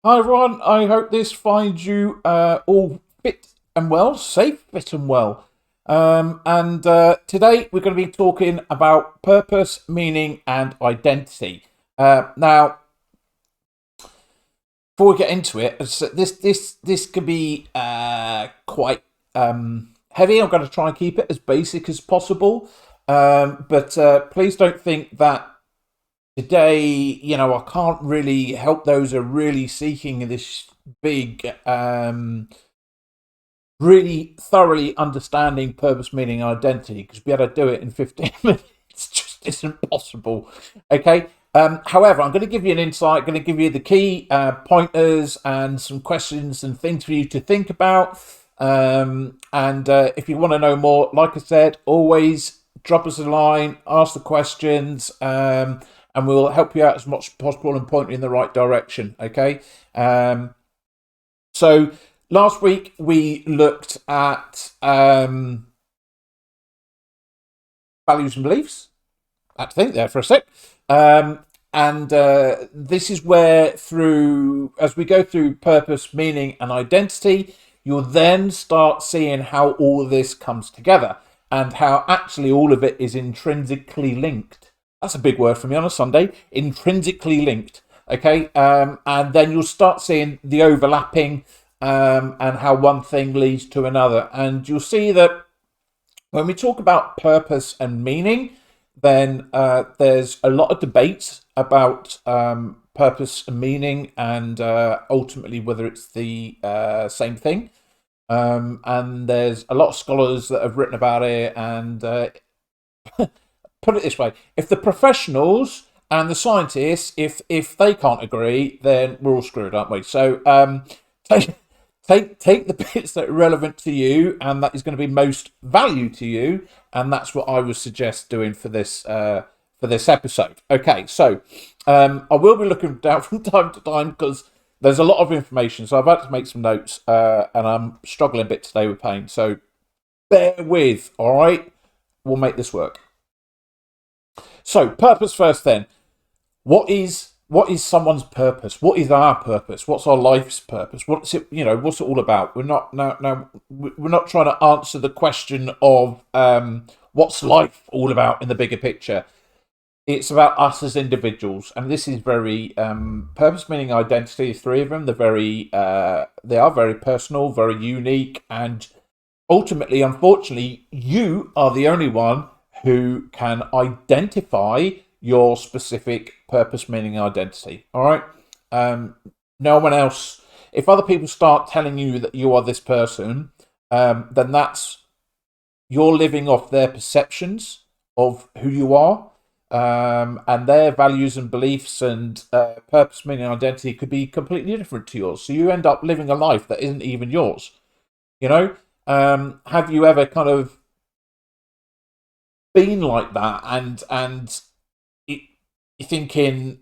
Hi everyone, I hope this finds you all fit and well, safe, fit and well. And today we're going to be talking about purpose, meaning, and identity. Now, before we get into it, this could be quite heavy. I'm going to try and keep it as basic as possible, but please don't think that today, I can't really help those who are really seeking this big, really thoroughly understanding purpose, meaning, identity, because be able to do it in 15 minutes just isn't possible. Okay. However, I'm going to give you an insight, going to give you the key pointers and some questions and things for you to think about. And if you want to know more, like I said, always drop us a line, ask the questions, and we'll help you out as much as possible and point you in the right direction. Okay. So last week we looked at values and beliefs. I had to think there for a sec. And this is where, through as we go through purpose, meaning, and identity, you'll then start seeing how all of this comes together and how actually all of it is intrinsically linked. That's a big word for me on a Sunday. Intrinsically linked. Okay. And then you'll start seeing the overlapping, and how one thing leads to another. And you'll see that when we talk about purpose and meaning, then there's a lot of debates about purpose and meaning, and ultimately whether it's the same thing. And there's a lot of scholars that have written about it. And put it this way: if the professionals and the scientists, if they can't agree, then we're all screwed, aren't we? So take take the bits that are relevant to you and that is going to be most value to you, and that's what I would suggest doing for this episode. Okay, so I will be looking down from time to time because there's a lot of information, so I've had to make some notes, and I'm struggling a bit today with pain, so bear with. All right, we'll make this work. So purpose first, then. What is someone's purpose? What is our purpose? What's our life's purpose? What's it? What's it all about? We're not now. We're not trying to answer the question of what's life all about in the bigger picture. It's about us as individuals, and this is very purpose, meaning, identity. Three of them. They are very personal, very unique, and ultimately, unfortunately, you are the only one who can identify your specific purpose, meaning, identity. All right. Um, no one else. If other people start telling you that you are this person, then that's you're living off their perceptions of who you are, and their values and beliefs and purpose, meaning, identity could be completely different to yours. So you end up living a life that isn't even yours. You know, have you ever kind of been like that, and it, you're thinking,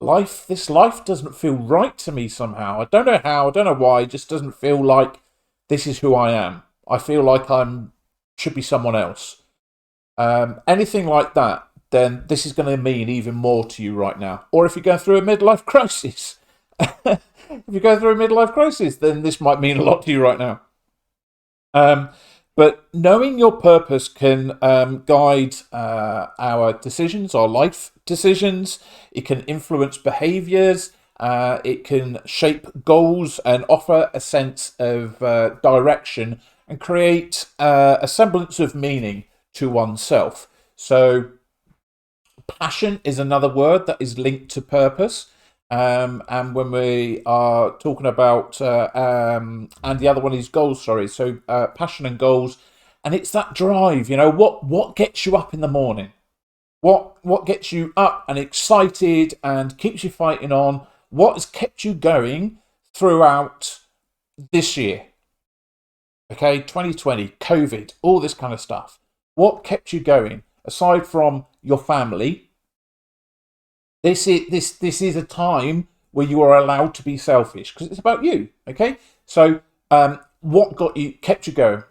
this life doesn't feel right to me somehow. I don't know how, I don't know why, it just doesn't feel like this is who I am. I feel like I'm should be someone else. Anything like that, then this is going to mean even more to you right now. Or if you're going through a midlife crisis, if you go through a midlife crisis, then this might mean a lot to you right now. Um, but knowing your purpose can guide our decisions, our life decisions. It can influence behaviors. It can shape goals and offer a sense of direction and create a semblance of meaning to oneself. So, passion is another word that is linked to purpose. And when we are talking about, and the other one is goals, sorry. So, passion and goals. And it's that drive, what gets you up in the morning? What gets you up and excited and keeps you fighting on? What has kept you going throughout this year? Okay, 2020, COVID, all this kind of stuff. What kept you going aside from your family? This is a time where you are allowed to be selfish because it's about you. Okay, so what kept you going?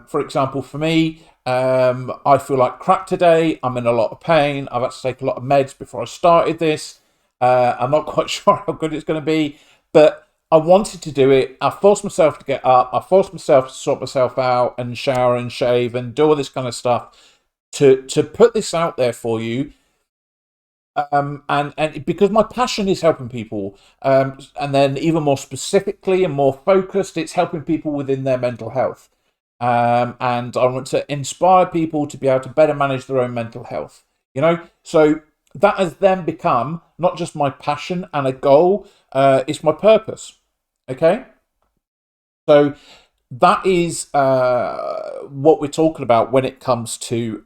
For example, for me, I feel like crap today. I'm in a lot of pain. I've had to take a lot of meds before I started this. I'm not quite sure how good it's going to be, But I wanted to do it. I forced myself to get up. I forced myself to sort myself out and shower and shave and do all this kind of stuff to put this out there for you. And because my passion is helping people, and then even more specifically and more focused, it's helping people within their mental health. And I want to inspire people to be able to better manage their own mental health. So that has then become not just my passion and a goal; it's my purpose. Okay, so that is what we're talking about when it comes to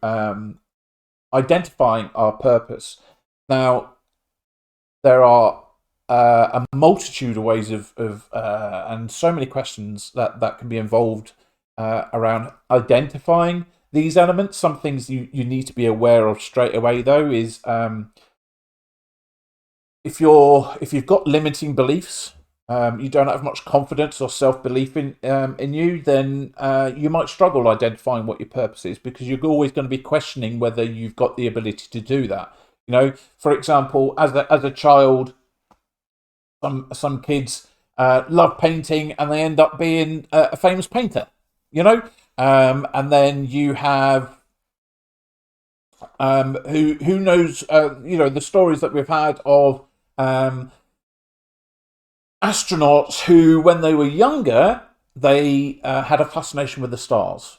identifying our purpose. Now, there are a multitude of ways of and so many questions that can be involved around identifying these elements. Some things you need to be aware of straight away, though, is if you've got limiting beliefs, you don't have much confidence or self belief in you, then you might struggle identifying what your purpose is, because you're always going to be questioning whether you've got the ability to do that. For example, as a child, some kids love painting and they end up being a famous painter. And then you have who knows, the stories that we've had of astronauts who, when they were younger, they had a fascination with the stars.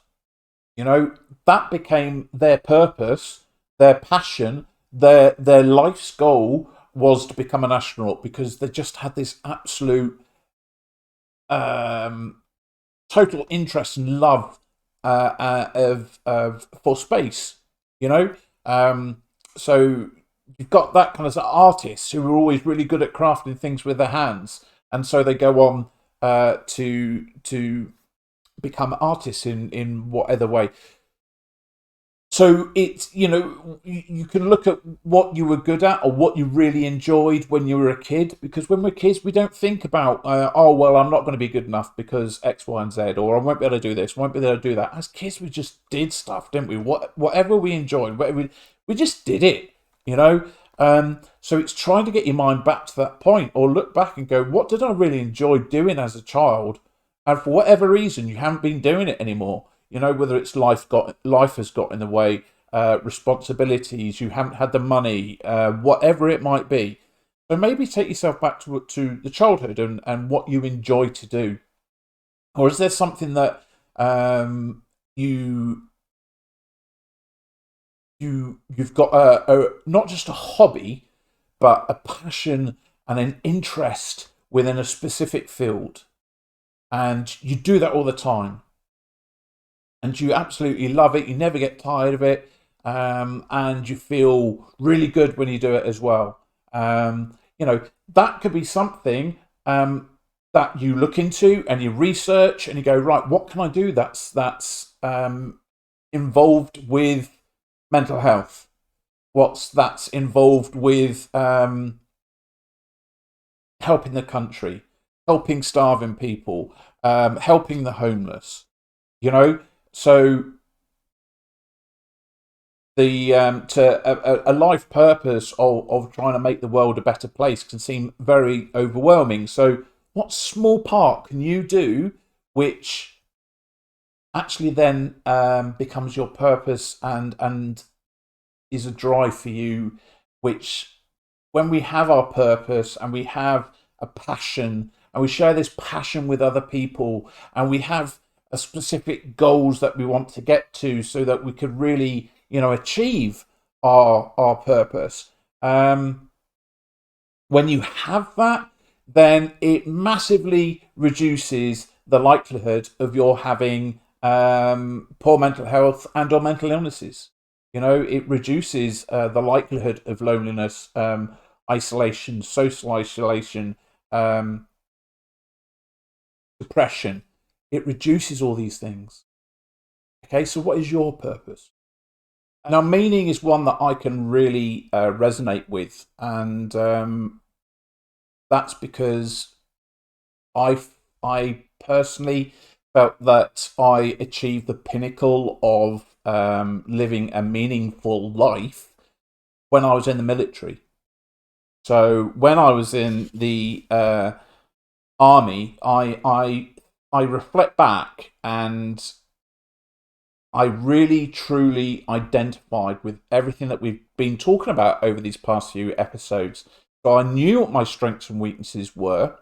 That became their purpose, their passion, their life's goal was to become an astronaut, because they just had this absolute total interest and love of for space. You know, so you've got that kind of artists who are always really good at crafting things with their hands, and so they go on to become artists in whatever way. So it's, you can look at what you were good at or what you really enjoyed when you were a kid, because when we're kids we don't think about oh well, I'm not going to be good enough because X, Y, and Z, or I won't be able to do this, won't be able to do that. As kids we just did stuff, didn't we? Whatever we enjoyed, whatever we just did it, you know. So it's trying to get your mind back to that point, or look back and go, what did I really enjoy doing as a child, and for whatever reason you haven't been doing it anymore. Whether it's life has got in the way, responsibilities, you haven't had the money, whatever it might be. So maybe take yourself back to the childhood and what you enjoy to do. Or is there something that you've got not just a hobby, but a passion and an interest within a specific field, and you do that all the time, and you absolutely love it, you never get tired of it, and you feel really good when you do it as well. That could be something that you look into and you research and you go, right, what can I do that's involved with mental health? That's involved with helping the country, helping starving people, helping the homeless. So the a life purpose of trying to make the world a better place can seem very overwhelming. So what small part can you do which actually then becomes your purpose and is a drive for you, which, when we have our purpose and we have a passion and we share this passion with other people, and we have a specific goals that we want to get to, so that we could really achieve our purpose, when you have that, then it massively reduces the likelihood of your having poor mental health and or mental illnesses. It reduces the likelihood of loneliness, isolation, social isolation, depression. It reduces all these things. Okay, so what is your purpose? Now, meaning is one that I can really resonate with, and that's because I personally felt that I achieved the pinnacle of living a meaningful life when I was in the military. So when I was in the army, I reflect back, and I really truly identified with everything that we've been talking about over these past few episodes. So I knew what my strengths and weaknesses were.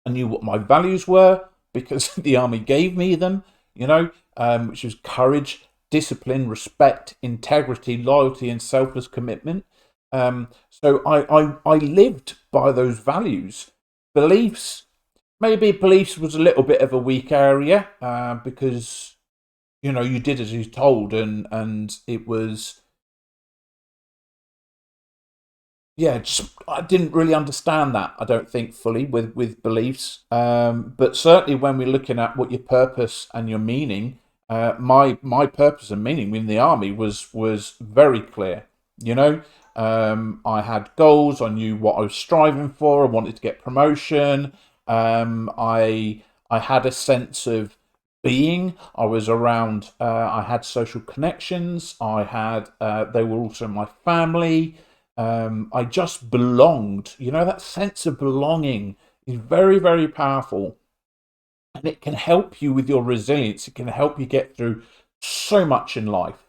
I knew what my values were because the army gave me them, which was courage, discipline, respect, integrity, loyalty, and selfless commitment. So I lived by those values. Beliefs, maybe beliefs was a little bit of a weak area because you did as you told, and it was, yeah, just I didn't really understand that. I don't think fully with beliefs, but certainly when we're looking at what your purpose and your meaning, my purpose and meaning in the army was very clear. I had goals. I knew what I was striving for. I wanted to get promotion. I had a sense of being. I was around. I had social connections. I had. They were also my family. I just belonged. That sense of belonging is very, very powerful, and it can help you with your resilience. It can help you get through so much in life.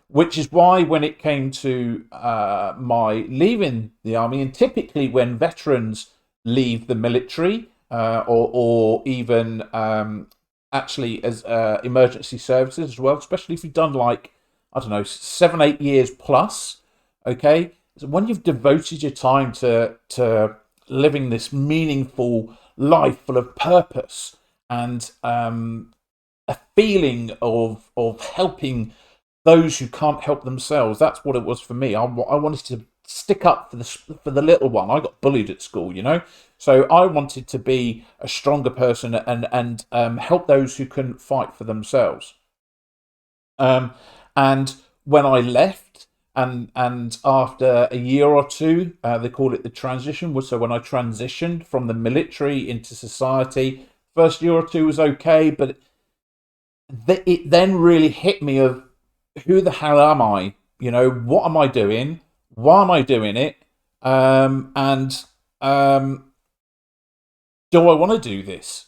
Which is why when it came to my leaving the army, and typically when veterans leave the military, or even actually as emergency services as well, especially if you've done like, I don't know, 7, 8 years plus. Okay, so when you've devoted your time to living this meaningful life full of purpose and a feeling of helping those who can't help themselves. That's what it was for me. I wanted to stick up for the little one. I got bullied at school, so I wanted to be a stronger person and help those who couldn't fight for themselves. Um, and when I left, and after a year or two, they called it the transition. So when I transitioned from the military into society, first year or two was okay, but it then really hit me of who the hell am I? What am I doing? Why am I doing it? And do I want to do this?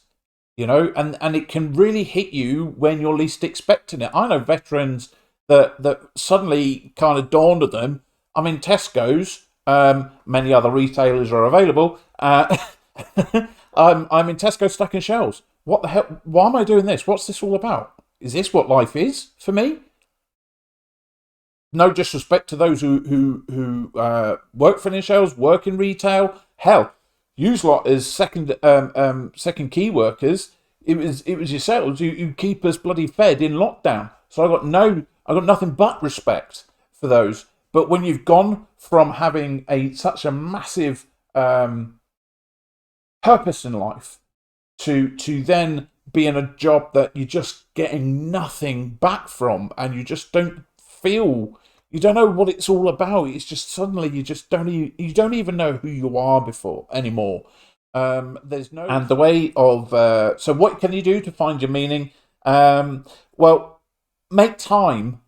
And it can really hit you when you're least expecting it. I know veterans that suddenly kind of dawned on them. I'm in Tesco's. Many other retailers are available. I'm in Tesco stacking shelves. What the hell? Why am I doing this? What's this all about? Is this what life is for me? No disrespect to those who work for shelves, work in retail. Hell, use lot as second key workers. It was yourselves who keep us bloody fed in lockdown. So I got nothing but respect for those. But when you've gone from having a such a massive purpose in life to then be in a job that you're just getting nothing back from, and you just don't feel, you don't know what it's all about. It's just suddenly you don't even know who you are before anymore. There's no, and the way of so what can you do to find your meaning? Well, make time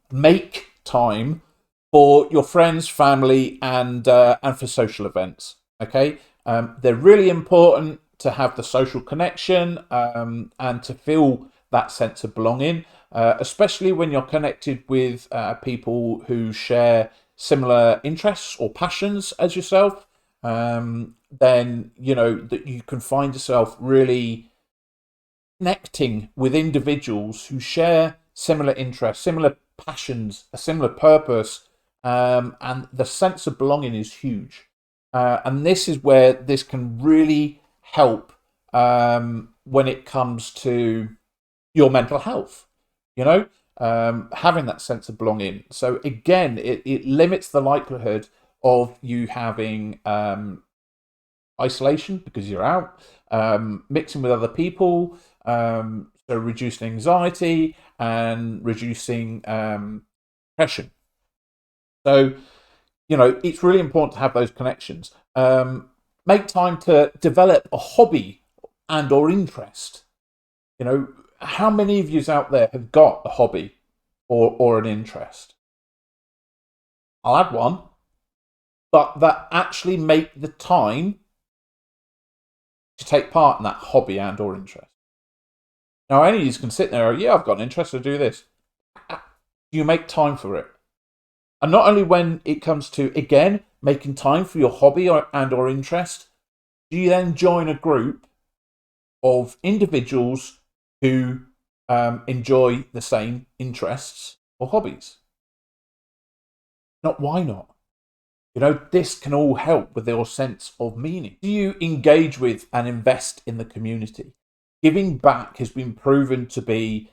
for your friends, family, and for social events. Okay, they're really important to have the social connection, and to feel that sense of belonging, especially when you're connected with people who share similar interests or passions as yourself. Then that you can find yourself really connecting with individuals who share similar interests, similar passions, a similar purpose, and the sense of belonging is huge. And this is where this can really help when it comes to your mental health. Having that sense of belonging. So again, it limits the likelihood of you having isolation because you're out, mixing with other people, so reducing anxiety and reducing depression. So, it's really important to have those connections. Make time to develop a hobby and or interest. How many of you out there have got a hobby or an interest? I'll add one, but that actually make the time to take part in that hobby and or interest. Now, any of you can sit there, yeah, I've got an interest to do this. You make time for it. And not only when it comes to, again, making time for your hobby and or interest, do you then join a group of individuals who enjoy the same interests or hobbies? Not why not? This can all help with your sense of meaning. Do you engage with and invest in the community? Giving back has been proven to be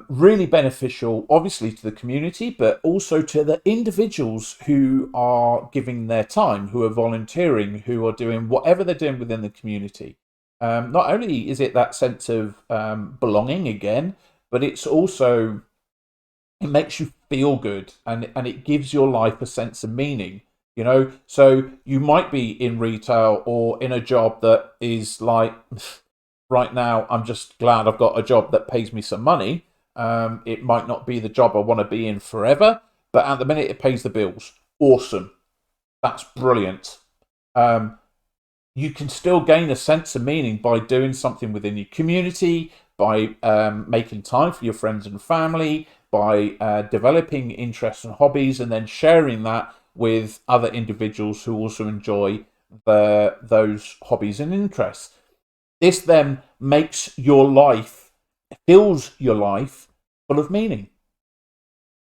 really beneficial, obviously, to the community, but also to the individuals who are giving their time, who are volunteering, who are doing whatever they're doing within the community. Not only is it that sense of belonging again, but it's also, it makes you feel good, and it gives your life a sense of meaning. So you might be in retail or in a job that is like, right now I'm just glad I've got a job that pays me some money. It might not be the job I want to be in forever, but at the minute it pays the bills. Awesome. That's brilliant. You can still gain a sense of meaning by doing something within your community, by making time for your friends and family, by developing interests and hobbies, and then sharing that with other individuals who also enjoy those hobbies and interests. This then makes your life, fills your life full of meaning.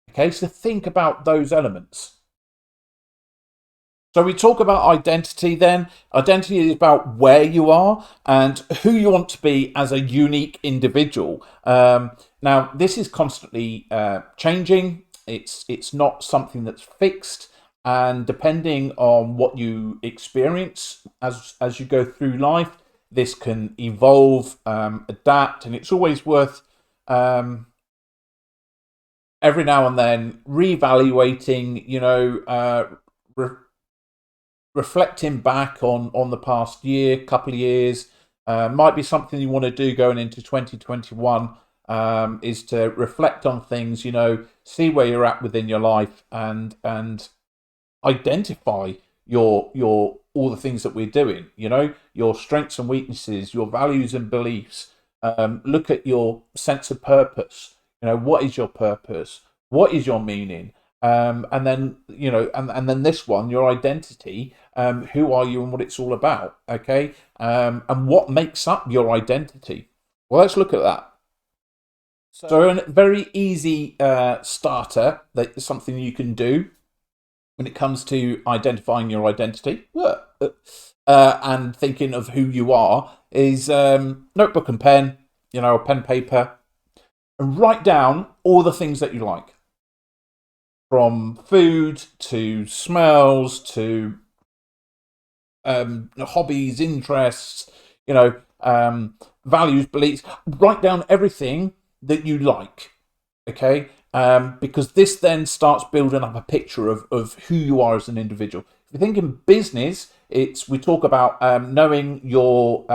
Okay, so think about those elements. So we talk about identity then. Identity is about where you are and who you want to be as a unique individual. Now, this is constantly changing. It's not something that's fixed. And depending on what you experience as you go through life, this can evolve, adapt, and it's always worth every now and then reevaluating, reflecting back on the past year, couple of years. Might be something you want to do going into 2021, is to reflect on things, see where you're at within your life, and identify your all the things that we're doing, your strengths and weaknesses, your values and beliefs. Look at your sense of purpose. What is your purpose? What is your meaning? And then, and then this one, your identity. Who are you and what it's all about? Okay. And what makes up your identity? Well, let's look at that. So a very easy starter, that is something you can do when it comes to identifying your identity and thinking of who you are, is notebook and pen, a pen paper, and write down all the things that you like, from food to smells to hobbies, interests, values, beliefs. Write down everything that you like, okay? Because this then starts building up a picture of who you are as an individual. If you think in business, we talk about knowing your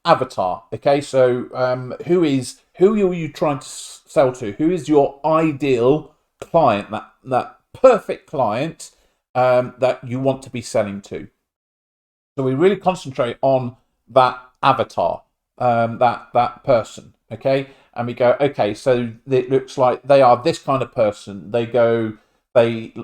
avatar. Okay, so who are you trying to sell to? Who is your ideal client? That perfect client that you want to be selling to. So we really concentrate on that avatar, that person. Okay. And we go, okay, so it looks like they are this kind of person. They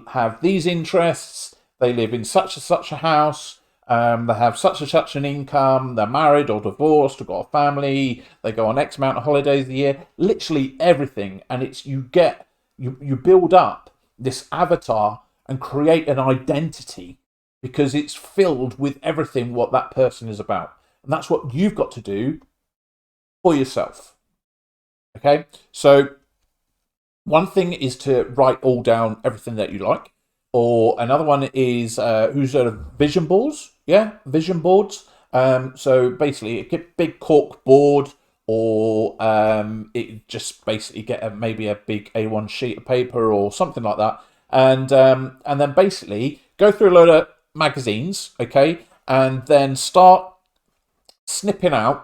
have these interests. They live in such and such a house. They have such and such an income. They're married or divorced or got a family. They go on X amount of holidays a year. Literally everything. And it's you build up this avatar and create an identity, because it's filled with everything what that person is about. And that's what you've got to do for yourself. Okay, so one thing is to write all down everything that you like, or another one is who's sort of vision boards. Yeah, vision boards. So basically, a big cork board, or it just basically get maybe a big A1 sheet of paper or something like that, and then basically go through a load of magazines, okay, and then start snipping out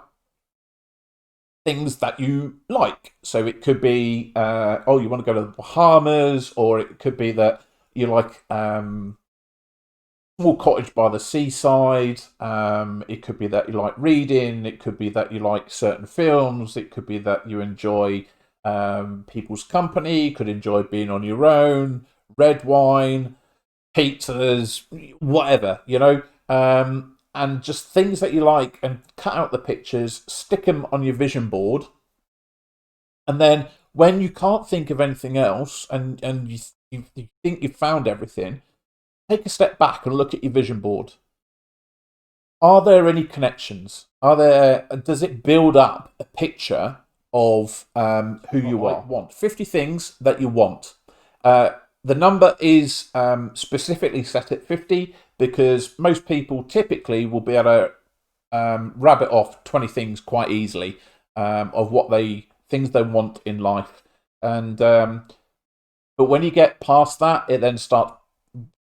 things that you like. So it could be, you want to go to the Bahamas, or it could be that you like small cottage by the seaside. It could be that you like reading. It could be that you like certain films. It could be that you enjoy people's company. You could enjoy being on your own. Red wine, pizzas, whatever, and just things that you like, and cut out the pictures, stick them on your vision board, and then when you can't think of anything else, and you think you've found everything, take a step back and look at your vision board. Are there any connections? Does it build up a picture of who you want? 50 things that you want. The number is specifically set at 50 because most people typically will be able to rabbit off 20 things quite easily of things they want in life. And but when you get past that, it then starts.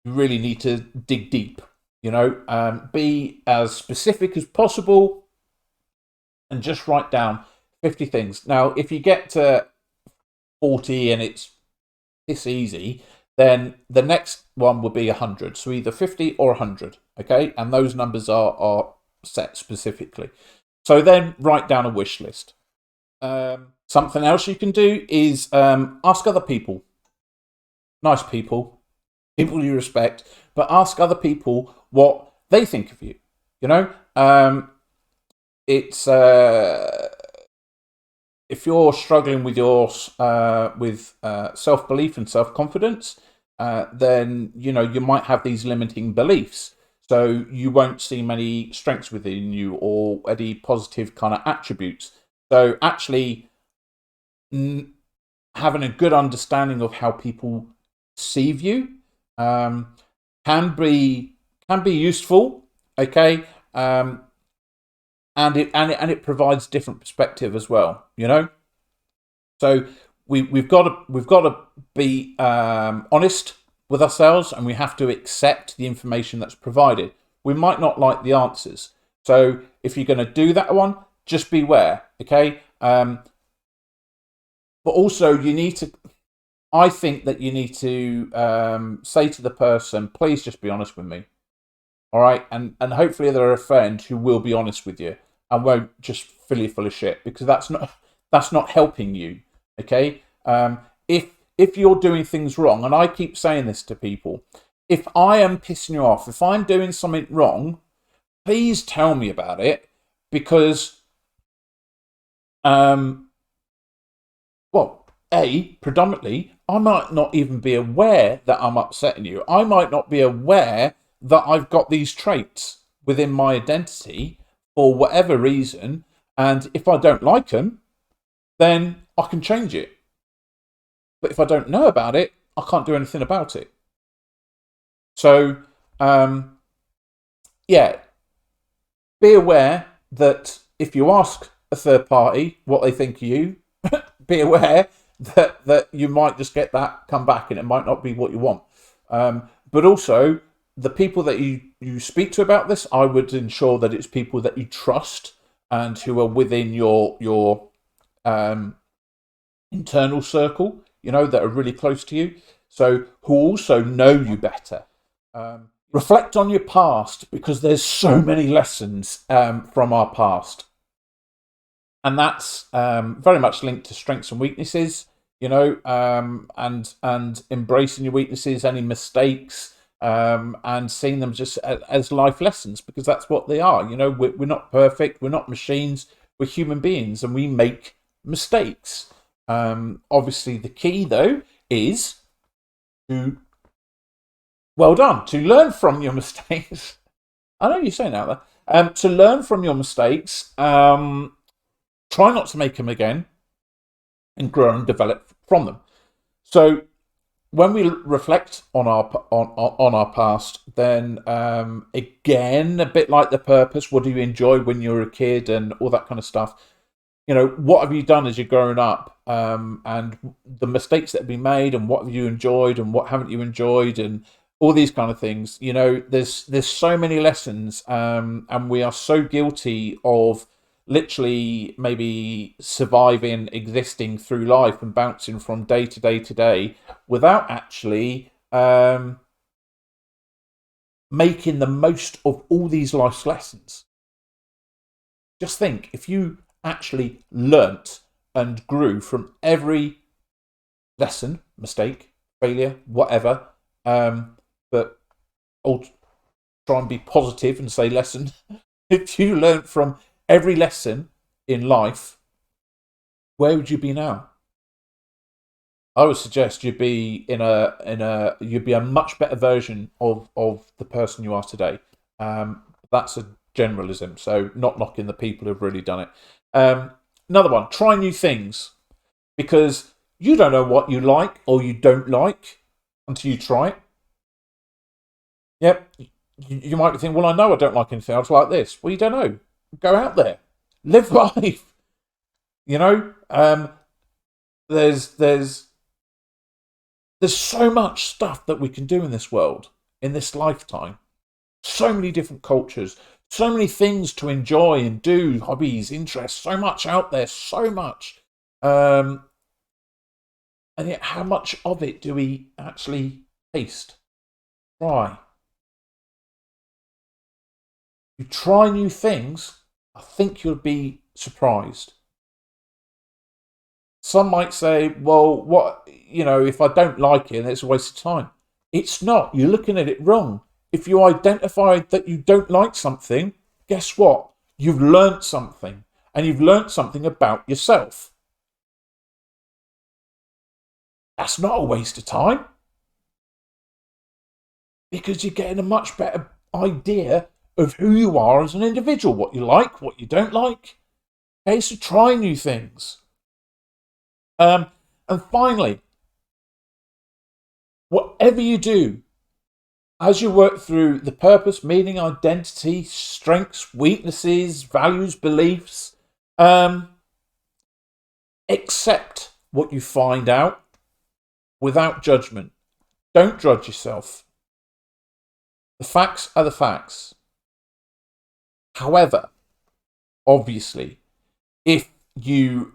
You really need to dig deep. Be as specific as possible, and just write down 50 things. Now, if you get to 40 and it's easy, then the next one will be 100. So either 50 or 100, okay? And those numbers are set specifically. So then write down a wish list. Something else you can do is ask other people, nice people you respect, but ask other people what they think of you. It's if you're struggling with your self-belief and self-confidence, then you might have these limiting beliefs. So you won't see many strengths within you or any positive kind of attributes. So actually, having a good understanding of how people perceive you can be useful. Okay. And it provides different perspective as well, So we've got to be honest with ourselves, and we have to accept the information that's provided. We might not like the answers, so if you're going to do that one, just beware, okay? But also, I think that you need to say to the person, please just be honest with me. All right, and hopefully they're a friend who will be honest with you and won't just fill you full of shit, because that's not helping you. Okay, if you're doing things wrong, and I keep saying this to people, if I am pissing you off, if I'm doing something wrong, please tell me about it, because predominantly, I might not even be aware that I'm upsetting you. I might not be aware that I've got these traits within my identity for whatever reason, and if I don't like them, then I can change it. But if I don't know about it, I can't do anything about it. So, be aware that if you ask a third party what they think of you, be aware that you might just get that come back, and it might not be what you want. But also, the people that you speak to about this, I would ensure that it's people that you trust and who are within your internal circle, that are really close to you. So who also know you better. Reflect on your past, because there's so many lessons from our past. And that's very much linked to strengths and weaknesses, and embracing your weaknesses, any mistakes, and seeing them just as life lessons, because that's what they are. We're not perfect, we're not machines, we're human beings, and we make mistakes. Obviously, the key though is to learn from your mistakes. I know you're saying that there. To learn from your mistakes, try not to make them again, and grow and develop from them. So when we reflect on our past, then again, a bit like the purpose, what do you enjoy when you were a kid and all that kind of stuff. What have you done as you're growing up, and the mistakes that have been made, and what have you enjoyed and what haven't you enjoyed, and all these kind of things. There's so many lessons, and we are so guilty of literally maybe surviving, existing through life and bouncing from day to day to day without actually making the most of all these life lessons. Just think, if you actually learnt and grew from every lesson, mistake, failure, whatever, but I'll try and be positive and say lesson. If you learnt from every lesson in life, where would you be now? I would suggest you'd be you'd be a much better version of the person you are today. That's a generalism, so not knocking the people who've really done it. Another one: try new things, because you don't know what you like or you don't like until you try it. Yep, you might be thinking, well, I know I don't like anything else like this. Well, you don't know. Go out there, live life. You know, there's so much stuff that we can do in this world, in this lifetime. So many different cultures, so many things to enjoy and do, hobbies, interests, so much out there, so much. And yet, how much of it do we actually taste? Try. You try new things, I think you'll be surprised. Some might say, well, what, if I don't like it, then it's a waste of time. It's not. You're looking at it wrong. If you identify that you don't like something, guess what? You've learnt something, and you've learnt something about yourself. That's not a waste of time, because you're getting a much better idea of who you are as an individual, what you like, what you don't like. Okay, so try new things. And finally, whatever you do, as you work through the purpose, meaning, identity, strengths, weaknesses, values, beliefs, accept what you find out without judgment. Don't judge yourself. The facts are the facts. However, obviously, if you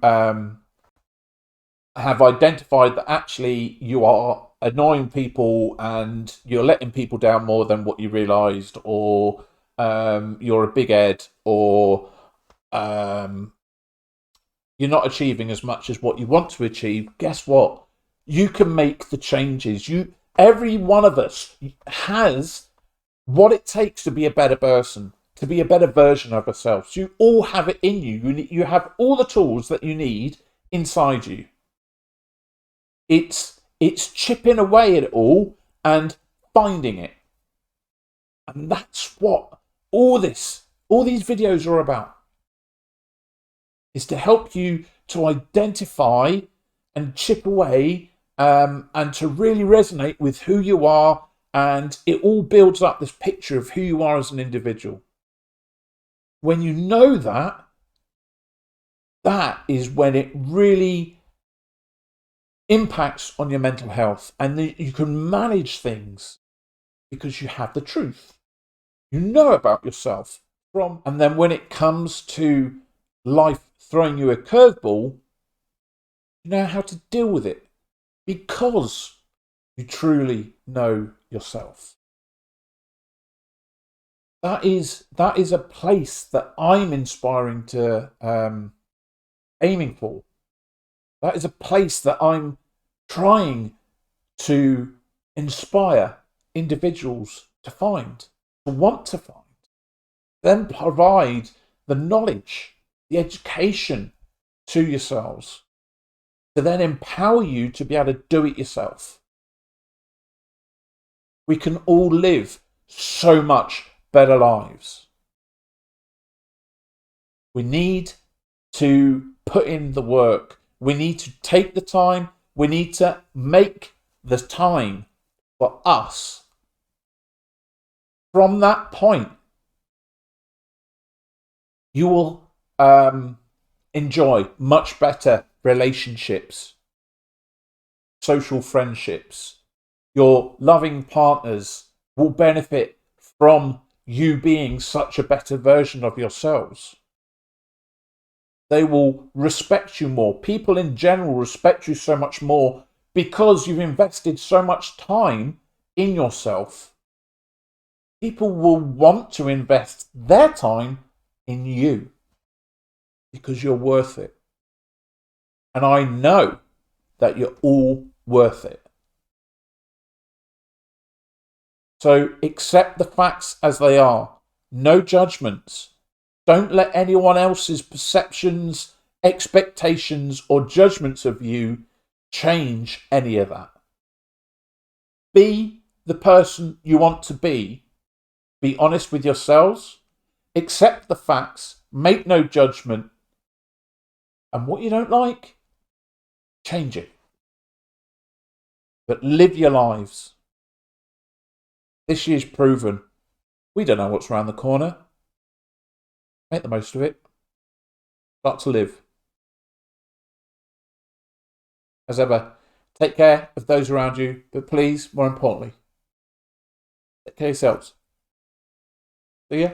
have identified that actually you are annoying people and you're letting people down more than what you realised, or you're a big head, or you're not achieving as much as what you want to achieve, guess what? You can make the changes. Every one of us has what it takes to be a better person, to be a better version of ourselves. You all have it in you. You have all the tools that you need inside you. It's chipping away at it all and finding it. And that's what all these videos are about. Is to help you to identify and chip away, and to really resonate with who you are, and it all builds up this picture of who you are as an individual. When you know that is when it really impacts on your mental health, and you can manage things because you have the truth. You know about yourself and then when it comes to life throwing you a curveball, you know how to deal with it because you truly know yourself. That is a place that I'm inspiring to, aiming for. That is a place that I'm trying to inspire individuals to find, to want to find. Then provide the knowledge, the education to yourselves, to then empower you to be able to do it yourself. We can all live so much better lives. We need to put in the work. We need to take the time. We need to make the time for us. From that point, you will enjoy much better relationships, social friendships. Your loving partners will benefit from you being such a better version of yourselves. They will respect you more. People in general respect you so much more because you've invested so much time in yourself. people will want to invest their time in you because you're worth it. And I know that you're all worth it. So accept the facts as they are. No judgments. Don't let anyone else's perceptions, expectations, or judgments of you change any of that. Be the person you want to be. Be honest with yourselves. Accept the facts. Make no judgment. And what you don't like, change it. But live your lives. This year's proven we don't know what's around the corner. Make the most of it. Start to live. As ever, take care of those around you, but please, more importantly, take care of yourselves. See ya.